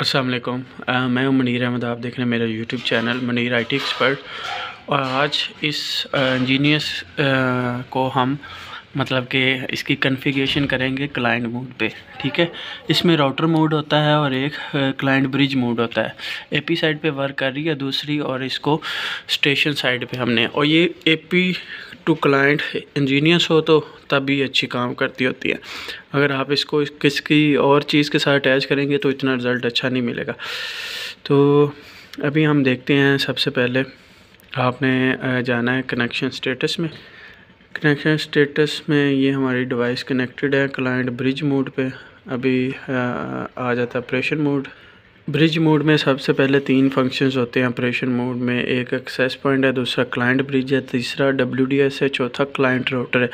अस्सलाम वालेकुम। मैं हूं मनीर अहमद। आप देख रहे हैं मेरा YouTube channel Munir IT expert. और आज इस इंजीनियर्स को हम मतलब कि इसकी कॉन्फ़िगरेशन करेंगे क्लाइंट मोड पे। ठीक है, इसमें राउटर मोड होता है और एक क्लाइंट ब्रिज मोड होता है। AP साइड पे वर्क कर रही है दूसरी, और इसको स्टेशन साइड पे हमने, और ये AP टू क्लाइंट इंजीनियर्स हो तो तभी अच्छी काम करती होती है। अगर आप इसको किसकी और चीज़ के साथ अटैच करेंगे तो इतना रिज़ल्ट अच्छा नहीं मिलेगा। तो अभी हम देखते हैं। सबसे पहले आपने जाना है कनेक्शन स्टेटस में। कनेक्शन स्टेटस में ये हमारी डिवाइस कनेक्टेड है क्लाइंट ब्रिज मोड पे। अभी आ जाता है ऑपरेशन मोड। ब्रिज मोड में सबसे पहले 3 फंक्शंस होते हैं ऑपरेशन मोड में। एक एक्सेस पॉइंट है, दूसरा क्लाइंट ब्रिज है, तीसरा WDS है, चौथा क्लाइंट राउटर है।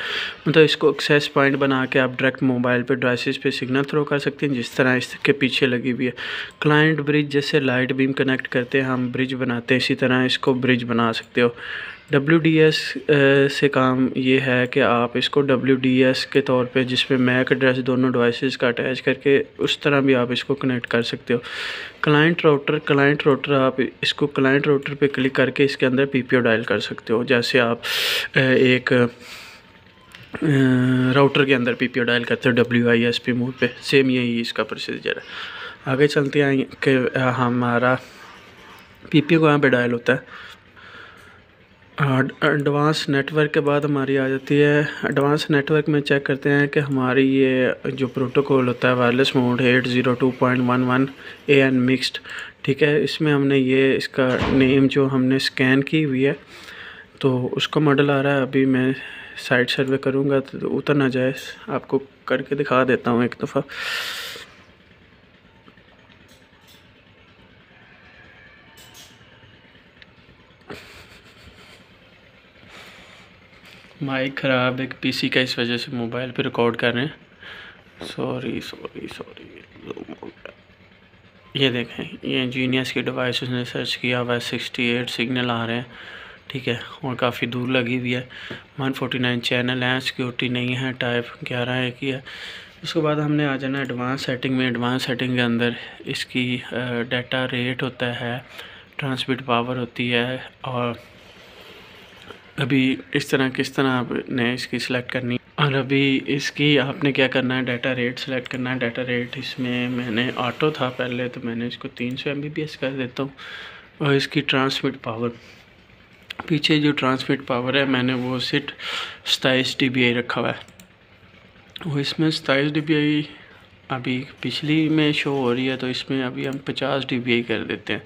मतलब इसको एक्सेस पॉइंट बना के आप डायरेक्ट मोबाइल पे डिवाइसेस पे सिग्नल थ्रो कर सकते हैं, जिस तरह इसके पीछे लगी हुई है। क्लाइंट ब्रिज जैसे लाइट बीम कनेक्ट करते हैं हम ब्रिज बनाते हैं, इसी तरह इसको ब्रिज बना सकते हो। WDS से काम ये है कि आप इसको WDS के तौर पे जिसमें मैक एड्रेस दोनों डिवाइसेस का अटैच करके उस तरह भी आप इसको कनेक्ट कर सकते हो। क्लाइंट राउटर आप इसको क्लाइंट राउटर पे क्लिक करके इसके अंदर PPO डायल कर सकते हो। जैसे आप एक राउटर के अंदर PPO डायल करते हो WISP मोड पे, सेम यही इसका प्रोसीजर है। आगे चलते हैं कि हमारा PPO कहाँ पे डायल होता है। एडवांस नेटवर्क के बाद हमारी आ जाती है। एडवांस नेटवर्क में चेक करते हैं कि हमारी ये जो प्रोटोकॉल होता है वायरलेस मोड 802.11 AN मिक्स्ड। ठीक है, इसमें हमने ये इसका नेम जो हमने स्कैन की हुई है तो उसका मॉडल आ रहा है। अभी मैं साइट सर्वे करूँगा तो उतर ना जाए, आपको करके दिखा देता हूँ एक दफ़ा। माइक ख़राब है PC का, इस वजह से मोबाइल पे रिकॉर्ड कर रहे हैं। सॉरी। ये देखें, ये इंजीनियर्स की डिवाइस ने सर्च किया हुआ है, 68 सिग्नल आ रहे हैं। ठीक है, और काफ़ी दूर लगी हुई है। 149 चैनल हैं, सिक्योरिटी नहीं है, टाइप 11 एक ही है। उसके बाद हमने आ जाना एडवांस सेटिंग में। एडवांस सेटिंग के अंदर इसकी डाटा रेट होता है, ट्रांसमिट पावर होती है, और अभी इस तरह किस तरह आपने इसकी सिलेक्ट करनी। और अभी इसकी आपने क्या करना है, डाटा रेट सेलेक्ट करना है। डाटा रेट इसमें मैंने ऑटो था पहले, तो मैंने इसको 300 MBPS कर देता हूँ। और इसकी ट्रांसमिट पावर, पीछे जो ट्रांसमिट पावर है मैंने वो सिर्फ 27 dBi रखा हुआ है। वो इसमें 27 dBi अभी पिछली में शो हो रही है, तो इसमें अभी हम 50 dBi कर देते हैं।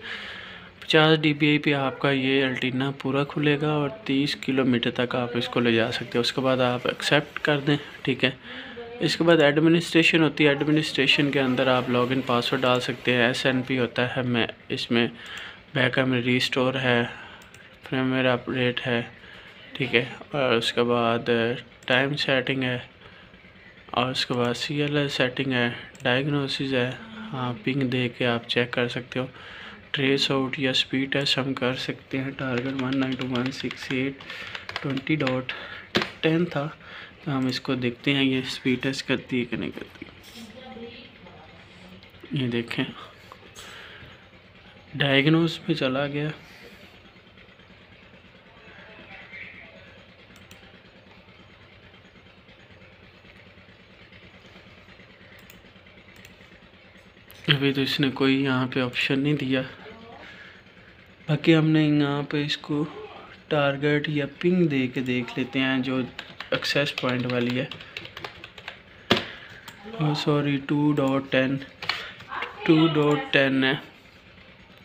50 dBi पे आपका ये एंटीना पूरा खुलेगा और 30 किलोमीटर तक आप इसको ले जा सकते हो। उसके बाद आप एक्सेप्ट कर दें। ठीक है, इसके बाद एडमिनिस्ट्रेशन होती है। एडमिनिस्ट्रेशन के अंदर आप लॉगिन पासवर्ड डाल सकते हैं। SNP होता है, मैं इसमें बैकअप में रीस्टोर है, फर्मवेयर अपडेट है। ठीक है, और उसके बाद टाइम सेटिंग है, और उसके बाद CLS सेटिंग है, डायग्नोसिस है। हाँ, पिंग दे के आप चेक कर सकते हो। ट्रेस आउट या स्पीड टेस्ट हम कर सकते हैं। टारगेट 192.168.20.10 था, तो हम इसको देखते हैं ये स्पीड टेस्ट करती है कि नहीं करती। ये देखें, डायग्नोस में चला गया। अभी तो इसने कोई यहाँ पे ऑप्शन नहीं दिया। बाकी हमने यहाँ पे इसको टारगेट या पिंग दे के देख लेते हैं, जो एक्सेस पॉइंट वाली है। सॉरी, 2.10 है,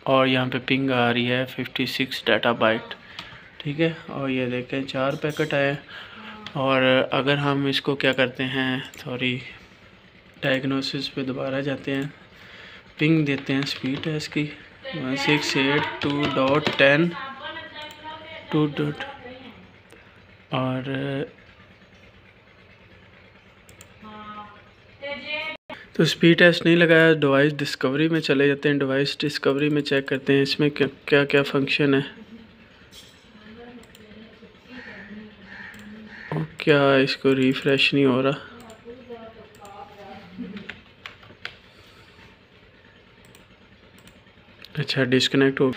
और यहाँ पे पिंग आ रही है 56 डाटा बाइट। ठीक है, और ये देखें 4 पैकेट आए। और अगर हम इसको क्या करते हैं, सॉरी, डायग्नोसिस पे दोबारा जाते हैं, पिंग देते हैं, स्पीड है इसकी 168.2.10 और तो स्पीड टेस्ट नहीं लगाया। डिवाइस डिस्कवरी में चले जाते हैं। डिवाइस डिस्कवरी में चेक करते हैं इसमें क्या क्या फंक्शन है, और क्या इसको रिफ्रेश नहीं हो रहा। अच्छा डिस्कनेक्ट हो।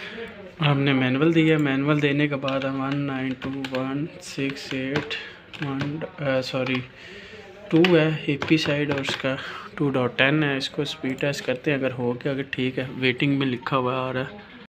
हमने मैनुअल दिया, मैनुअल देने के बाद हम 192.168 2 है AP साइड और उसका 2.10 है। इसको स्पीड टेस्ट करते हैं, अगर हो गया, अगर ठीक है। वेटिंग में लिखा हुआ आ रहा है।